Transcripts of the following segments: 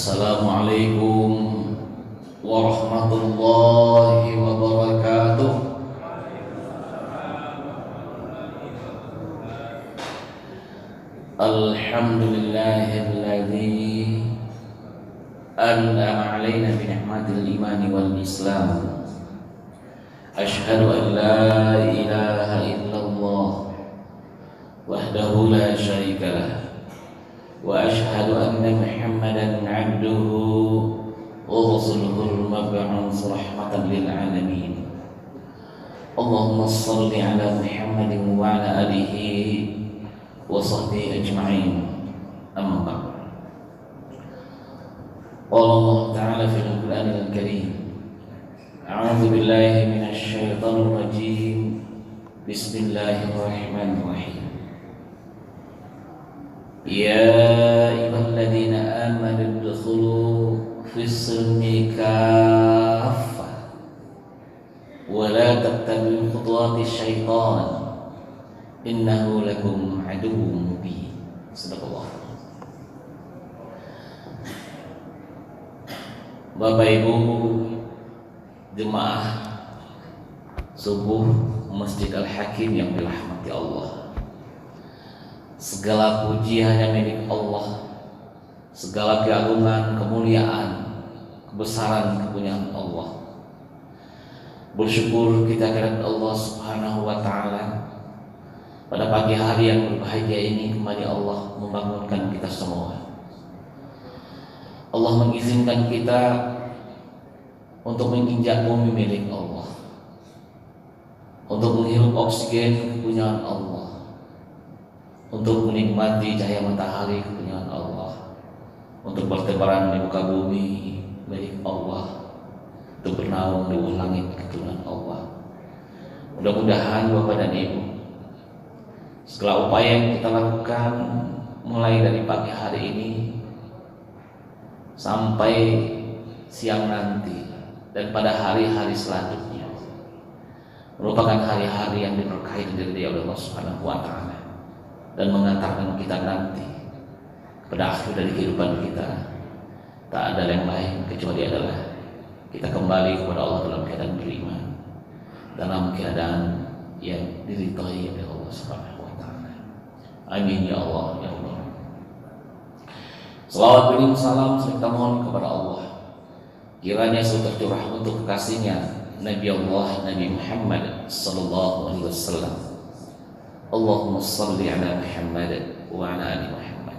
Assalamualaikum warahmatullahi wabarakatuh. Alhamdulillahilladzi an'ama 'alaina bi ni'matil imani wal islam. Asyhadu an la ilaha illallah wahdahu la syarika lah. Wa asyhadu anna Muhammadan 'abduhu wa rasuluhul mab'uts rahmatan lil alamin. Allahumma shalli 'ala Muhammadin wa 'ala alihi wa sahbihi ajma'in. Amma ba'd. Qala Allah ta'ala fil Qur'anil Karim, a'udzu billahi minasy syaithanir rajim. Bismillahirrahmanirrahim. Ya ayyuhalladzina amanu udkhulu fis-silmi kaffah wa la tattabi'u khutuwatis syaitan innahu lakum aduwwun mubin. Sadaqallah. Bapak Ibu jemaah subuh Masjid Al-Hakim yang dirahmati Allah, segala puji hanya milik Allah, segala keagungan, kemuliaan, kebesaran, kepunyaan Allah. Bersyukur kita kepada Allah Subhanahu wa ta'ala. Pada pagi hari yang berbahagia ini kembali Allah membangunkan kita semua. Allah mengizinkan kita untuk menginjak bumi milik Allah, untuk menghirup oksigen kepunyaan Allah, untuk menikmati cahaya matahari kepunyaan Allah, untuk bertebaran di muka bumi milik Allah, untuk bernaung di bawah langit kepunyaan Allah. Mudah-mudahan Bapak dan Ibu, segala upaya yang kita lakukan mulai dari pagi hari ini sampai siang nanti dan pada hari-hari selanjutnya merupakan hari-hari yang diberkahi dari Allah Subhanahu wa ta'ala dan mengantarkan kita nanti pada akhir dari kehidupan kita. Tak ada yang lain kecuali adalah kita kembali kepada Allah dalam keadaan beriman, dalam keadaan yang diridhai oleh Allah Subhanahu. Amin ya Allah ya Allah. Salawat beriring salam serta mohon kepada Allah, kiranya selalu tercurah untuk kekasihnya Nabi Allah Nabi Muhammad sallallahu alaihi wasallam. Allahumma shalli ala Muhammad wa ala ali Muhammad.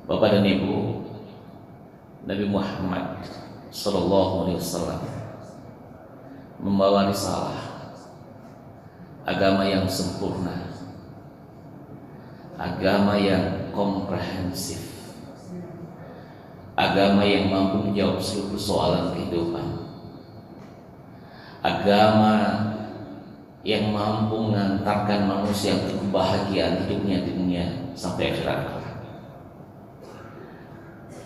Bapak dan Ibu, Nabi Muhammad sallallahu alaihi wasallam membawa risalah agama yang sempurna, agama yang komprehensif, agama yang mampu menjawab seluruh soalan kehidupan, agama yang mampu mengantarkan manusia untuk kebahagiaan hidupnya di dunia sampai akhirat.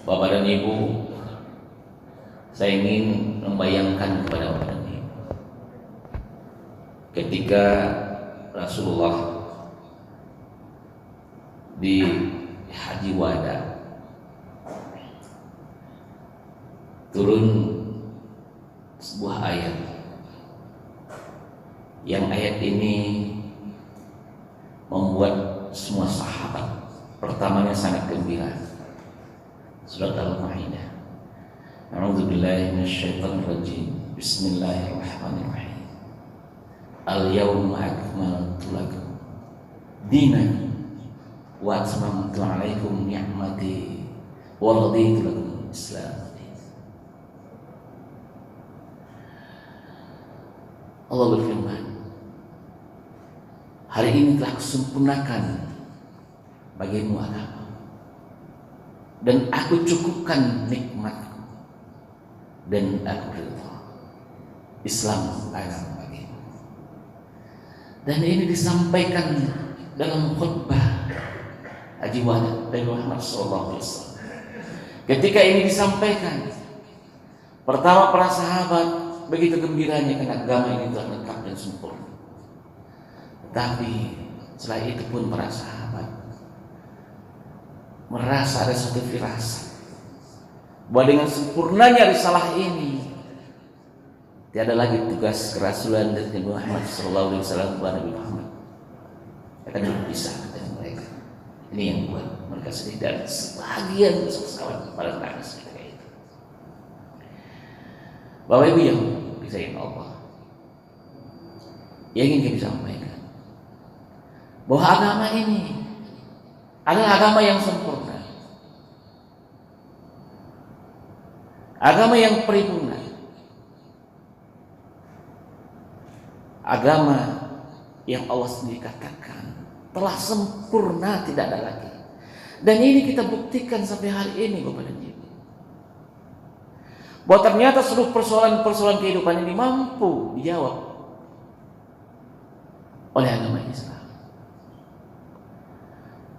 Bapak dan Ibu, saya ingin membayangkan kepada Bapak dan Ibu, ketika Rasulullah di Haji Wada turun sebuah ayat, yang ayat ini membuat semua sahabat pertamanya sangat gembira. Surat Al-Maidah. A'udzubillahi minasyaitonir rajim. Bismillahirrahmanirrahim. Al-yawma akmaltu lakum dinakum wa atmamtu 'alaikum ni'mati wa raditu lakum Islam. Allah berfirman, hari ini telah kusempurnakan bagimu agama dan aku cukupkan nikmatku dan aku ridha. Islam agama bagimu. Dan ini disampaikan dalam khutbah Haji Wada dari Muhammad SAW. Ketika ini disampaikan, pertama para sahabat begitu gembiranya karena agama ini telah lengkap dan sempurna. Tapi setelah itu pun para sahabat merasa ada satu firasat bahwa dengan sempurnanya risalah ini tiada lagi tugas kerasulan dari Nabi Muhammad sallallahu alaihi wasallam kepada Nabi Muhammad akan berpisah dengan mereka. Ini yang buat mereka sedih dan sebagian kawan pada menangis ketika itu. Bapak Ibu yang disayang Allah, yang ingin kita sampaikan bahwa agama ini adalah agama yang sempurna, agama yang paripurna, agama yang Allah sendiri katakan telah sempurna, tidak ada lagi. Dan ini kita buktikan sampai hari ini Bapak dan Ibu, bahwa ternyata seluruh persoalan-persoalan kehidupan ini mampu dijawab oleh agama Islam.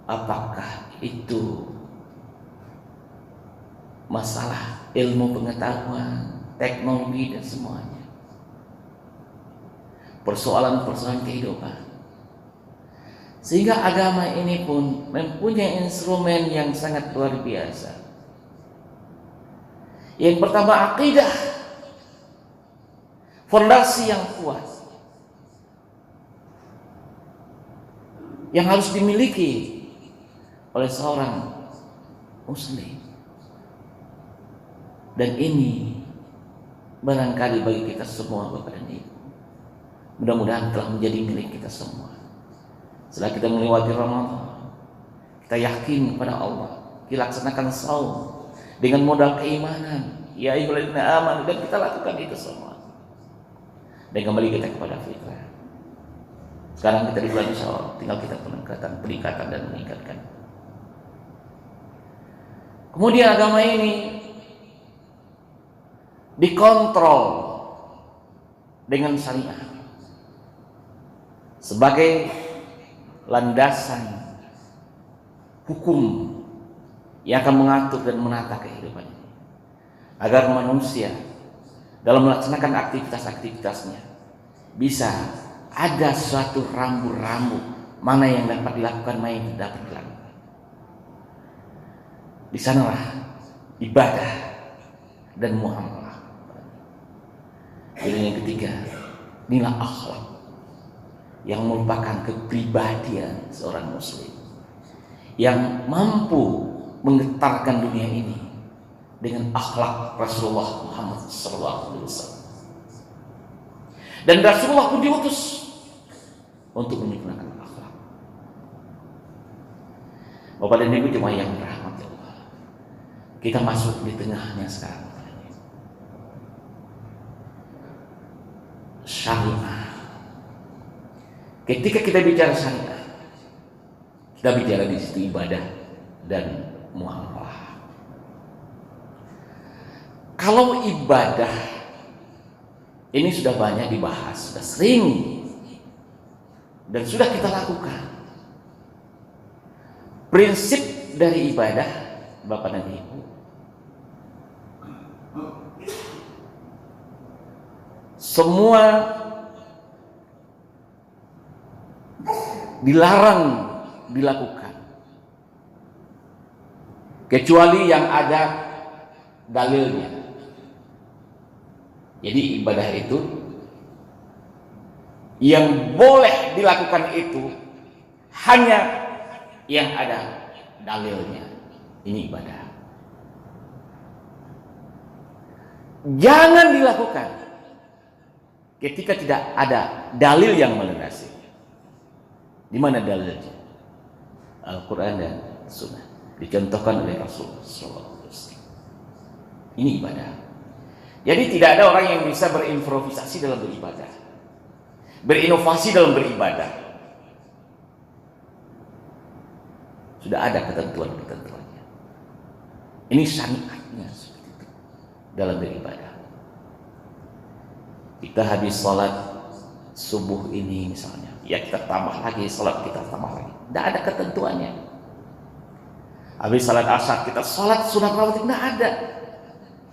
Apakah itu masalah ilmu pengetahuan, teknologi dan semuanya, persoalan-persoalan kehidupan, sehingga agama ini pun mempunyai instrumen yang sangat luar biasa. Yang pertama, akidah, fondasi yang kuat yang harus dimiliki oleh seorang muslim. Dan ini barangkali bagi kita semua Bapak dan Ibu, mudah-mudahan telah menjadi milik kita semua. Setelah kita melewati Ramadan, kita yakin kepada Allah, kita laksanakan saum dengan modal keimanan, ya ayyuhalladzina amanu, dan kita lakukan itu semua, dan kembali kita kepada fitrah. Sekarang kita di bulan Syawal, tinggal kita peningkatan dan meningkatkan. Kemudian agama ini dikontrol dengan syariat sebagai landasan hukum yang akan mengatur dan menata kehidupan ini, agar manusia dalam melaksanakan aktivitas-aktivitasnya bisa ada suatu rambu-rambu mana yang dapat dilakukan, mana yang tidak dapat dilakukan. Di sanalah ibadah dan muamalah. Jadi yang ketiga, nilai akhlak yang merupakan kepribadian seorang muslim yang mampu menggetarkan dunia ini dengan akhlak Rasulullah Muhammad SAW. Dan Rasulullah pun diutus untuk menyempurnakan akhlak. Bapak dan Ibu jemaah yang dirahmati Allah, kita masuk di tengahnya sekarang. Syariah. Ketika kita bicara syariah, kita bicara di situ ibadah dan muamalah. Kalau ibadah ini sudah banyak dibahas, sudah sering dan sudah kita lakukan. Prinsip dari ibadah, Bapak dan Ibu, semua dilarang dilakukan kecuali yang ada dalilnya. Jadi ibadah itu yang boleh dilakukan itu hanya yang ada dalilnya. Ini ibadah. Jangan dilakukan ketika tidak ada dalil yang melandasi. Di mana dalilnya? Al-Quran dan Sunnah, dicontohkan oleh Rasulullah SAW. Ini ibadah. Jadi tidak ada orang yang bisa berimprovisasi dalam beribadah, berinovasi dalam beribadah. Sudah ada ketentuan-ketentuannya. Ini syariatnya seperti itu dalam beribadah. Kita habis sholat subuh ini misalnya, ya kita tambah lagi, sholat kita tambah lagi. Tidak ada ketentuannya. Habis sholat asar kita sholat sunat rawatib, tidak ada.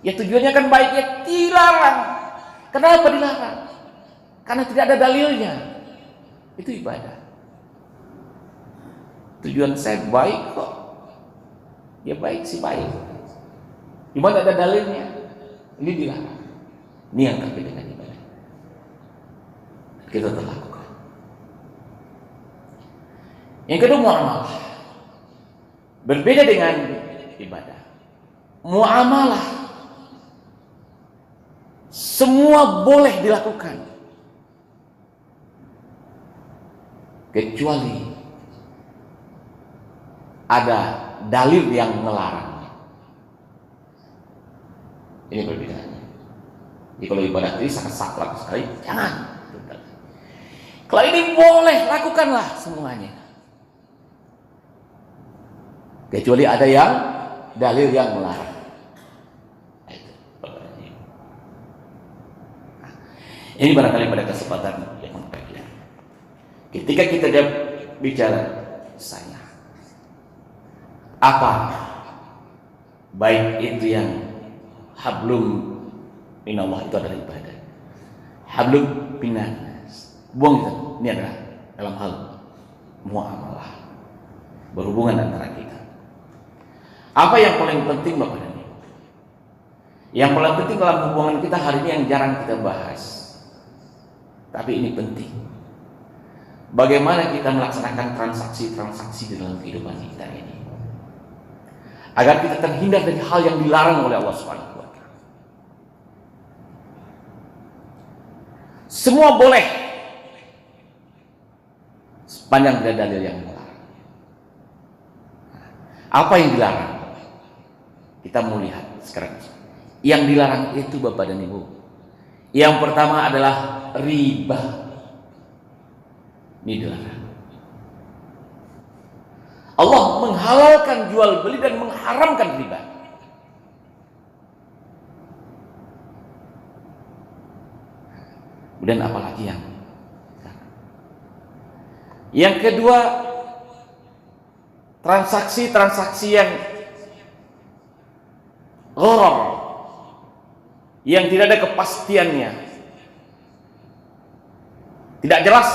Ya tujuannya kan baik, ya dilarang. Kenapa dilarang? Karena tidak ada dalilnya. Itu ibadah. Tujuan saya baik kok. Ya baik sih baik. Cuma ada dalilnya. Ini dilarang. Ini yang terkait dengan ibadah. Kita telah lakukan. Yang kedua, muamalah. Berbeda dengan ibadah. Muamalah semua boleh dilakukan kecuali ada dalil yang melarang. Ini perbedaannya. Jadi kalau ibadah ini sangat saklek sekali, jangan. Kalau ini boleh, lakukanlah semuanya. Kecuali ada yang dalil yang melarang. Ini barangkali pada kesempatan yang berbeda. Ketika kita bicara saya, apa baik itu yang hablum minallah itu adalah ibadah, hablum minas buang itu, ini adalah dalam hal muamalah, berhubungan antara kita. Apa yang paling penting Bapak dan Ibu? Yang paling penting dalam hubungan kita hari ini yang jarang kita bahas, tapi ini penting. Bagaimana kita melaksanakan transaksi-transaksi di dalam kehidupan kita ini, agar kita terhindar dari hal yang dilarang oleh Allah Subhanahu wa Ta'ala. Semua boleh sepanjang tidak dalil yang melarang. Apa yang dilarang? Kita mau lihat sekarang. Yang dilarang itu Bapak dan Ibu, yang pertama adalah riba. Ini dilarang. Allah menghalalkan jual beli dan mengharamkan riba. Kemudian apalagi yang kedua, transaksi-transaksi yang gharar, yang tidak ada kepastiannya, tidak jelas.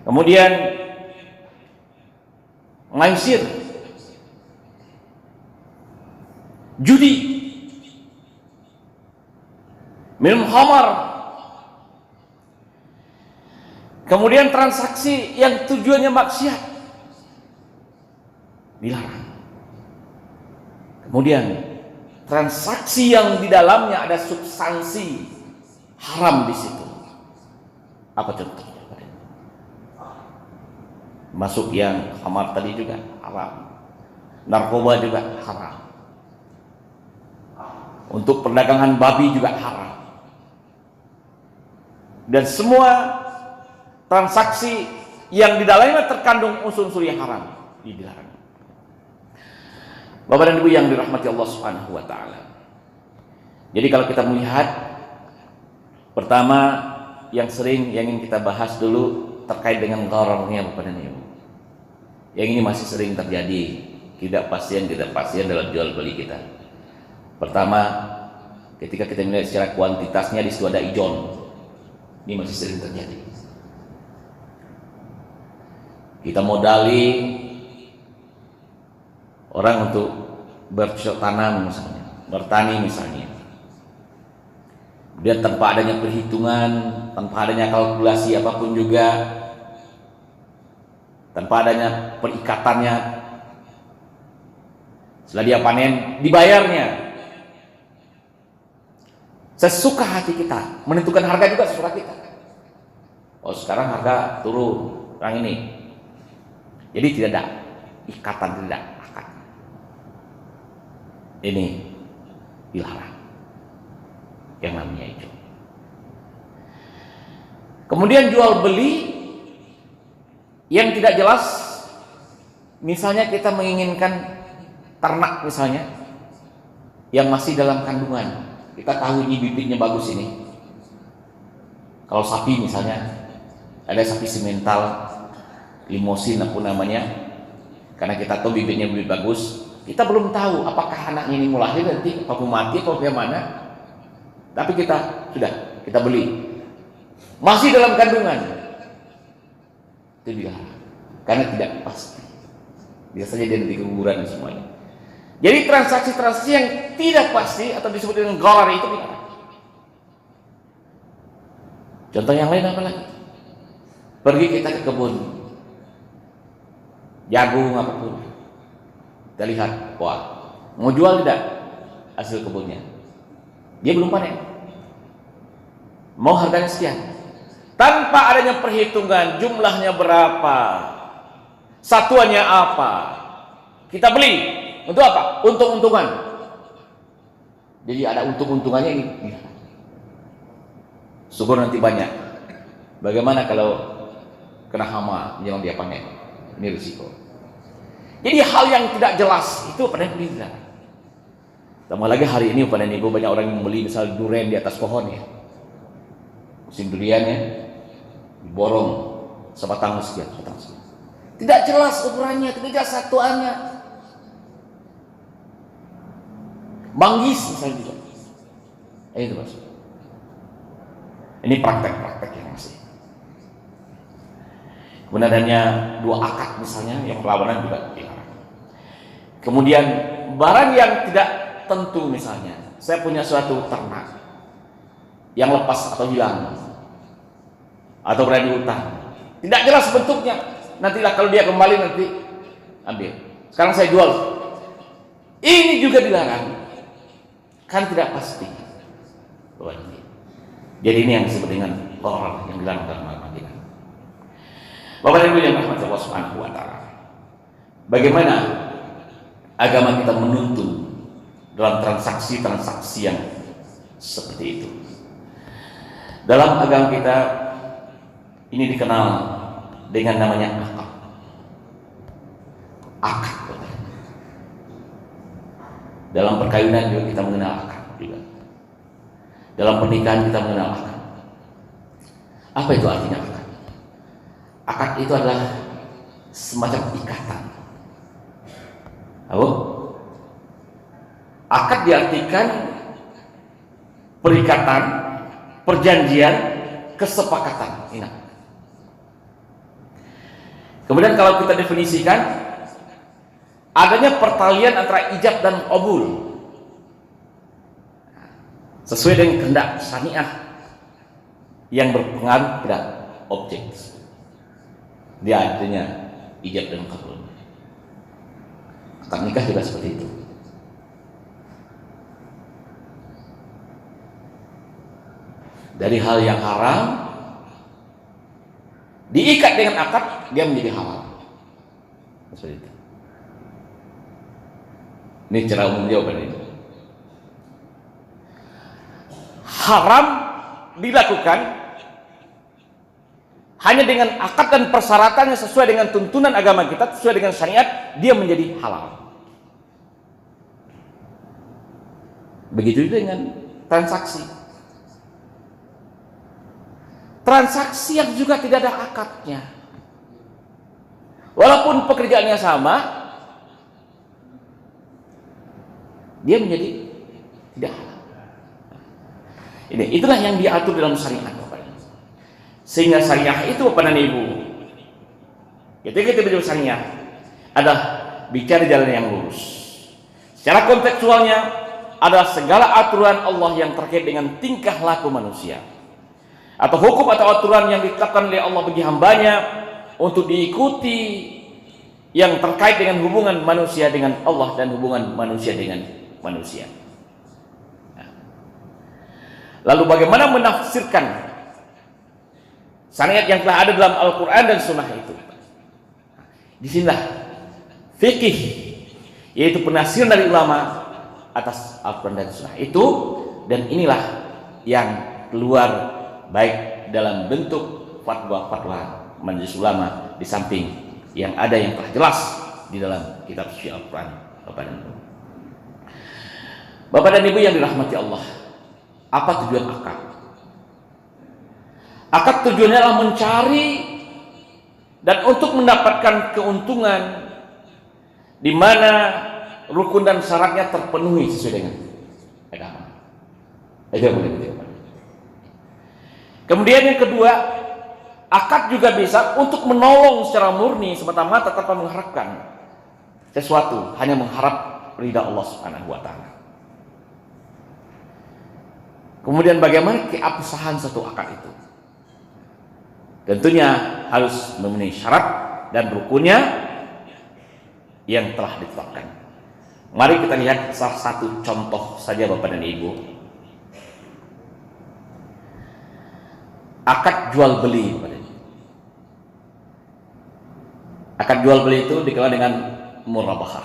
Kemudian maisir, judi, minum khamar, kemudian transaksi yang tujuannya maksiat, dilarang. Kemudian transaksi yang di dalamnya ada substansi haram di situ. Apa contohnya? Masuk yang khamar tadi juga haram, narkoba juga haram, untuk perdagangan babi juga haram, dan semua transaksi yang di dalamnya terkandung unsur-unsur yang haram dilarang. Bapak dan Ibu yang dirahmati Allah Subhanahu wa Ta'ala. Jadi kalau kita melihat, pertama yang sering yang ingin kita bahas dulu terkait dengan ghararnya Bapak dan Ibu. Yang ini masih sering terjadi, ketidakpastian dalam jual beli kita. Pertama, ketika kita melihat secara kuantitasnya di situ ada ijon, ini masih sering terjadi. Kita modali orang untuk bercocok tanam misalnya, bertani misalnya. Kemudian tanpa adanya perhitungan, tanpa adanya kalkulasi apapun juga, tanpa adanya perikatannya, setelah dia panen dibayarnya sesuka hati kita, menentukan harga juga sesuka kita. Oh sekarang harga turun, orang ini, jadi tidak ada ikatan, tidak akad. Ini dilarang yang namanya itu. Kemudian jual beli yang tidak jelas, misalnya kita menginginkan ternak misalnya yang masih dalam kandungan, kita tahu ini bibitnya bagus ini. Kalau sapi misalnya, ada sapi simental, limosin apa namanya, karena kita tahu bibitnya bibit bagus, kita belum tahu apakah anaknya ini mau lahir nanti, apa mau mati, atau bagaimana. Tapi kita beli, masih dalam kandungan. Itu dilarang karena tidak pasti. Biasanya dia nanti keguguran semuanya. Jadi transaksi-transaksi yang tidak pasti atau disebut dengan gharar itu dilarang. Contoh yang lain apa lagi? Pergi kita ke kebun jagung apapun, kita lihat, wah, mau jual tidak hasil kebunnya? Dia belum panen, mau harganya sekian, tanpa adanya perhitungan jumlahnya berapa, satuannya apa, kita beli untuk apa? Untung-untungan. Jadi ada untung-untungannya ini. Syukur nanti banyak. Bagaimana kalau kena hama yang dia panen? Ini risiko. Jadi hal yang tidak jelas itu panen beli. Tambah lagi hari ini panen ibu banyak orang yang membeli misal durian di atas pohon ya. Musim duriannya diborong sebatang sekian, sebatang sekian. Tidak jelas ukurannya, tidak jelas satuannya. Manggis misalnya juga. Itu Mas. Ini praktek-praktek yang masih. Kemudian adanya dua akad misalnya yang perlawanan juga dilarang. Kemudian barang yang tidak tentu misalnya, saya punya suatu ternak yang lepas atau hilang atau berada di hutan, tidak jelas bentuknya. Nantilah kalau dia kembali nanti ambil. Sekarang saya jual. Ini juga dilarang. Kan tidak pasti. Jadi ini yang disebut dengan gharar yang dilarang dalam agama kita. Bapak dan Ibu yang dirahmati Allah Subhanahu wa taala. Bagaimana agama kita menuntun dalam transaksi-transaksi yang seperti itu? Dalam agama kita ini dikenal dengan namanya akad. Akad. Dalam perkawinan juga kita mengenal akad juga. Dalam pernikahan kita mengenal akad. Apa itu artinya akad? Akad itu adalah semacam ikatan. Apa? Akad diartikan perikatan, perjanjian, kesepakatan. Ini. Kemudian kalau kita definisikan, adanya pertalian antara ijab dan qabul sesuai dengan kehendak syariah yang berpengaruh pada objek. Dia artinya ijab dan qabul. Akad nikah juga seperti itu. Dari hal yang haram diikat dengan akad, dia menjadi halal. Seperti itu. Ini cara umum jawaban ini. Haram dilakukan hanya dengan akad dan persyaratannya sesuai dengan tuntunan agama kita, sesuai dengan syariat, dia menjadi halal. Begitu juga dengan transaksi. Transaksi yang juga tidak ada akadnya. Walaupun pekerjaannya sama, dia menjadi tidak halal. Itulah yang diatur dalam syariat. Sehingga syariah itu Bapak dan Ibu, ketika kita bicara syariah adalah bicara jalan yang lurus. Secara kontekstualnya adalah segala aturan Allah yang terkait dengan tingkah laku manusia, atau hukum atau aturan yang ditetapkan oleh Allah bagi hambanya untuk diikuti, yang terkait dengan hubungan manusia dengan Allah dan hubungan manusia dengan manusia. Lalu bagaimana menafsirkan syariat yang telah ada dalam Al-Quran dan Sunnah itu? Disinilah fikih, yaitu penafsiran dari ulama atas Al-Quran dan Sunnah itu, dan inilah yang keluar baik dalam bentuk fatwa-fatwa majelis ulama, di samping yang ada yang telah jelas di dalam kitab suci Al-Quran. Bapak dan Ibu yang dirahmati Allah, apa tujuan akad? Akad tujuannya adalah mencari dan untuk mendapatkan keuntungan di mana rukun dan syaratnya terpenuhi sesuai dengan agama. Itu yang boleh kita. Kemudian yang kedua, akad juga bisa untuk menolong secara murni semata-mata tanpa mengharapkan sesuatu, hanya mengharap ridha Allah Subhanahu wa taala. Kemudian bagaimana keabsahan satu akad itu? Tentunya harus memenuhi syarat dan rukunnya yang telah ditetapkan. Mari kita lihat salah satu contoh saja Bapak dan Ibu. Akad jual beli. Akad jual beli itu dikenal dengan murabahah.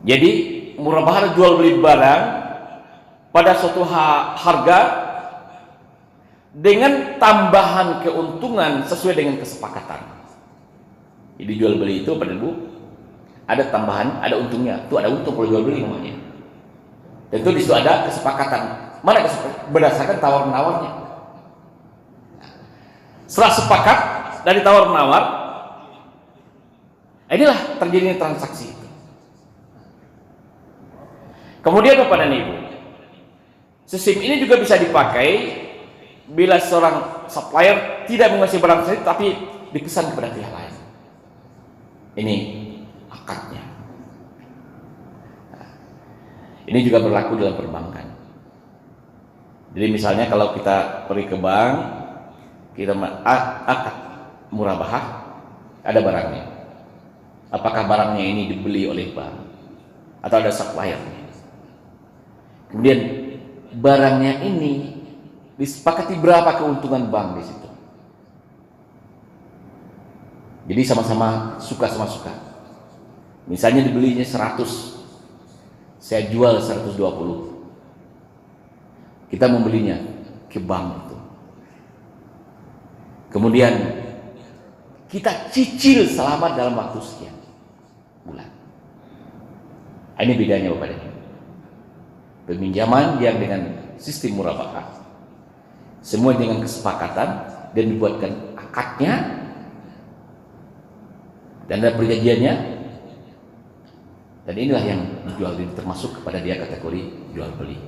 Jadi murabahah jual beli barang pada suatu harga dengan tambahan keuntungan sesuai dengan kesepakatan. Jadi jual beli itu pada Ibu ada tambahan, ada untungnya. Itu ada untung kalau jual beli namanya. Tentu di situ ada kesepakatan. Mana kesepakatan? Berdasarkan tawar menawarnya. Setelah sepakat dari tawar menawar, inilah terjadinya transaksi itu. Kemudian Bapak dan Ibu, sistem ini juga bisa dipakai bila seorang supplier tidak menguasai barang tersebut tapi dipesan kepada pihak lain. Ini akadnya. Ini juga berlaku dalam perbankan. Jadi misalnya kalau kita pergi ke bank, kita akad murabahah, ada barangnya. Apakah barangnya ini dibeli oleh bank atau ada suppliernya? Kemudian barangnya ini disepakati berapa keuntungan bank di situ. Jadi sama-sama suka sama suka. Misalnya dibelinya 100, saya jual 120. Kita membelinya ke bank itu. Kemudian kita cicil selama dalam waktu sekian bulan. Ini bedanya Bapak dan Ibu. Peminjaman yang dengan sistem murabahah, semua dengan kesepakatan dan dibuatkan akadnya dan ada perjanjiannya, dan inilah yang dijual beli, termasuk kepada dia kategori jual beli.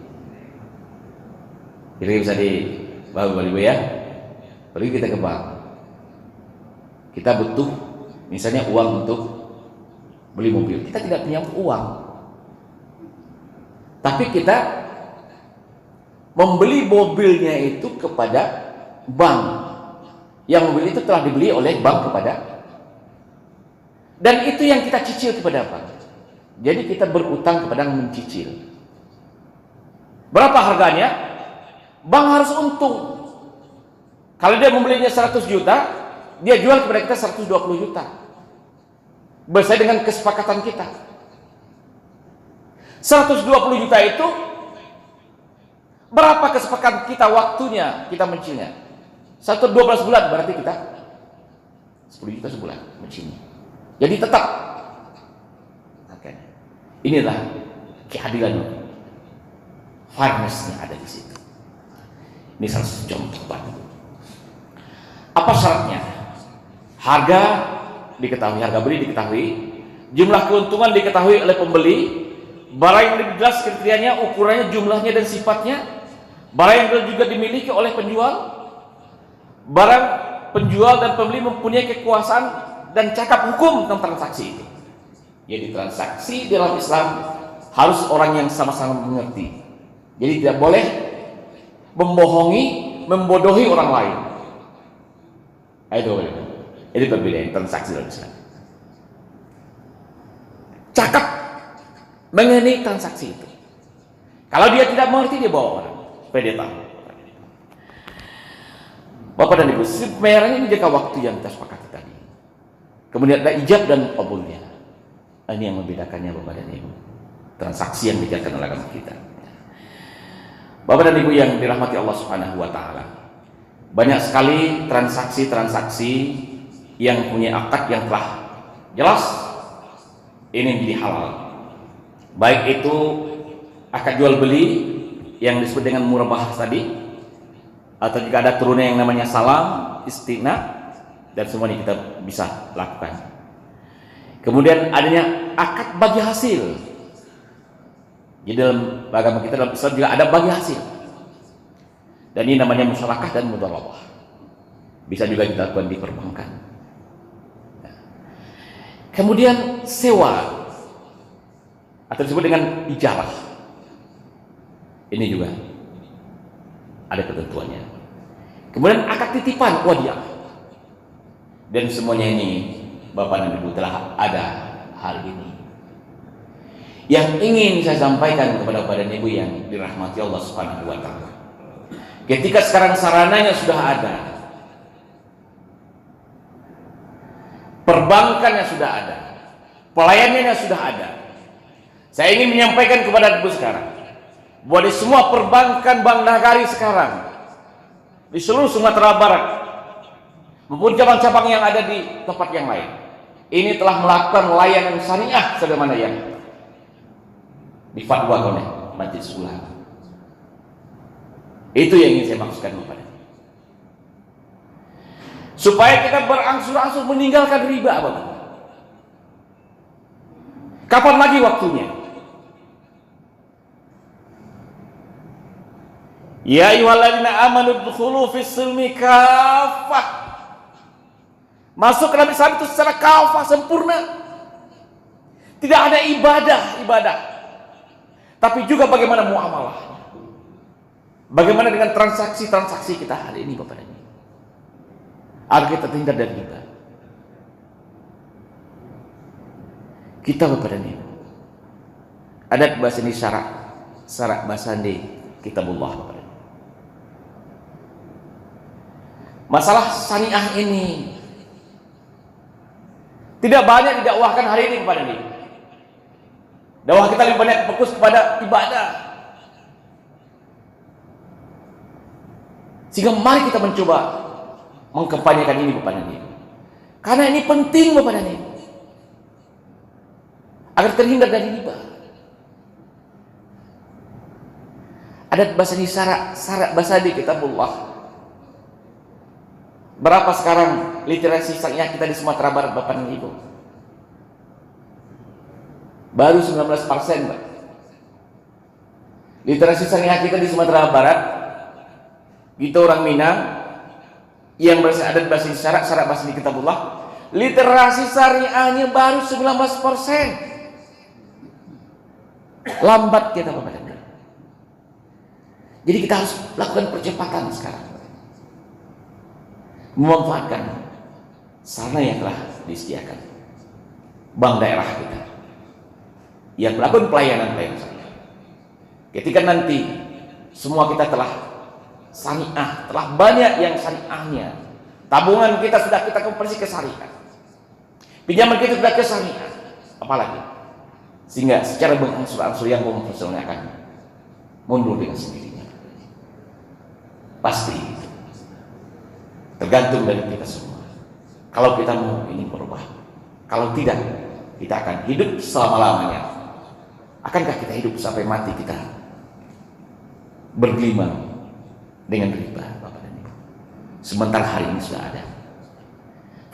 Jadi bisa dibawa Ibu ya. Pergi kita ke bank, kita butuh misalnya uang untuk beli mobil. Kita tidak punya uang, tapi kita membeli mobilnya itu kepada bank. Yang mobil itu telah dibeli oleh bank kepada, dan itu yang kita cicil kepada bank. Jadi kita berutang kepada yang mencicil. Berapa harganya? Bank harus untung. Kalau dia membelinya 100 juta, dia jual kepada kita 120 juta. Sesuai dengan kesepakatan kita. 120 juta itu berapa kesepakatan kita waktunya kita mencilnya? 12 bulan berarti kita 10 juta sebulan mencilnya. Jadi tetap. Oke. Inilah keadilan, fairness-nya ada di situ. Ini salah satu contoh banget. Apa syaratnya? Harga diketahui, harga beli diketahui, jumlah keuntungan diketahui oleh pembeli, barang yang jelas kriterianya, ukurannya, jumlahnya dan sifatnya, barang yang juga dimiliki oleh penjual, barang penjual dan pembeli mempunyai kekuasaan dan cakap hukum tentang transaksi itu. Jadi transaksi dalam Islam harus orang yang sama-sama mengerti. Jadi tidak boleh membohongi, membodohi orang lain. Itu perbedaan transaksi dalam Islam. Cakap mengenai transaksi itu. Kalau dia tidak mengerti, dia bawa orang supaya dia tahu. Bapak dan Ibu, pembayaran ini jangka waktu yang kita sepakati tadi. Kemudian ada ijab dan qabulnya. Ini yang membedakannya Bapak dan Ibu. Transaksi yang dijalankan oleh agama kita. Bapak dan Ibu yang dirahmati Allah Subhanahu wa taala. Banyak sekali transaksi-transaksi yang punya akad yang telah jelas ini menjadi halal. Baik itu akad jual beli yang disebut dengan murabahah tadi, atau jika ada turunnya yang namanya salam, istina, dan semuanya kita bisa lakukan. Kemudian adanya akad bagi hasil. Jadi dalam agama kita, dalam Islam juga ada bagi hasil. Dan ini namanya musyarakah dan mudharabah. Bisa juga dilakukan di perbankan. Kemudian sewa atau disebut dengan ijarah. Ini juga ada ketentuannya. Kemudian akad titipan, wadiah. Dan semuanya ini Bapak dan Ibu telah ada hal ini. Yang ingin saya sampaikan kepada Bapak dan Ibu yang dirahmati Allah Subhanahu wa taala. Ketika sekarang sarananya sudah ada, perbankannya sudah ada, pelayanannya sudah ada. Saya ingin menyampaikan kepada Ibu sekarang bahwa di semua perbankan Bank Nagari sekarang di seluruh Sumatera Barat maupun cabang-cabang yang ada di tempat yang lain, ini telah melakukan layanan syariah sebagaimana yang difatwakan oleh Majelis Ulama. Itu yang ingin saya maksudkan kepada, supaya kita berangsur-angsur meninggalkan riba, Bapak. Kapan lagi waktunya? Ya ayyuhalladzina amanu udkhulu fis-silmi kaffah. Masuk ke dalam Islam itu secara kafah, sempurna. Tidak ada ibadah, tapi juga bagaimana muamalah. Bagaimana dengan transaksi-transaksi kita hari ini, Bapak dan Ibu, agar kita terhindar dari riba. Kita, Bapak dan Ibu, adat bahasa ini syarak bahasa ini kitabullah, Bapak dan Ibu. Masalah syariah ini tidak banyak didakwahkan hari ini kepada ini. Dakwah kita lebih banyak fokus kepada ibadah. Sehingga mari kita mencoba mengkampanyekan ini, Bapak dan Ibu. Karena ini penting, Bapak dan Ibu, agar terhindar dari riba. Adat bahasa ini syarat bahasa di kitabullah. Berapa sekarang literasi syariah kita di Sumatera Barat, Bapak dan Ibu? Baru 19%, Pak. Literasi syariah kita di Sumatera Barat, kita orang Minang yang adat bahasa syarat bahasa di kitabullah, literasi syariahnya baru 19%. Lambat kita, Bapak dan Ibu. Jadi kita harus lakukan percepatan sekarang, memanfaatkan sarana yang telah disediakan bank daerah kita yang melakukan pelayanan syariah. Ketika nanti semua kita telah syariah, telah banyak yang syariahnya, tabungan kita sudah kita konversi ke syariah, pinjaman kita sudah ke syariah, apalagi sehingga secara berangsur-angsur yang konvensional akan mundur dengan sendirinya. Pasti tergantung dari kita semua. Kalau kita mau ini berubah, kalau tidak, kita akan hidup selama-lamanya. Akankah kita hidup sampai mati kita bergelimang dengan riba, Bapak dan Ibu? Sementara hari ini sudah ada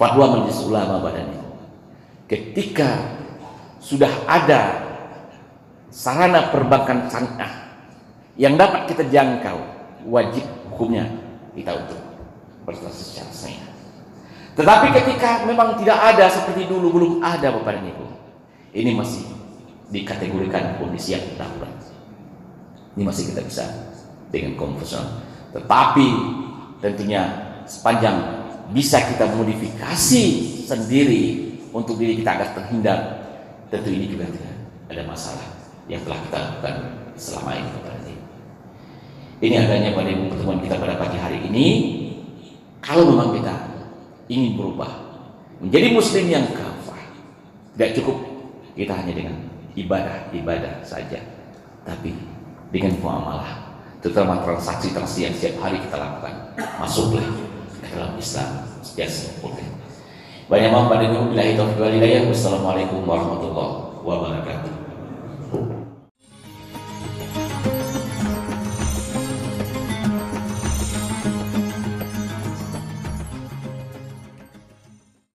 fatwa Majelis Ulama, Bapak dan Ibu. Ketika sudah ada sarana perbankan syariah yang dapat kita jangkau, wajib hukumnya kita untuk bertransaksi secara syariah. Tetapi ketika memang tidak ada seperti dulu, belum ada, Bapak dan Ibu, ini masih dikategorikan kondisi yang darurat. Ini masih kita bisa dengan konvensional. Tetapi tentunya sepanjang bisa kita modifikasi sendiri untuk diri kita agar terhindar, tentu ini juga tidak ada masalah yang telah kita lakukan selama ini, Bapak dan Ibu. Ini adanya pada pertemuan kita pada pagi hari ini. Kalau memang kita ingin berubah menjadi muslim yang kafah, tidak cukup kita hanya dengan ibadah saja, tapi dengan muamalah, terutama transaksi-transaksi yang setiap hari kita lakukan, masuklah ke dalam Islam sejak sempurna. Banyak mohon pada Wassalamualaikum warahmatullahi wabarakatuh.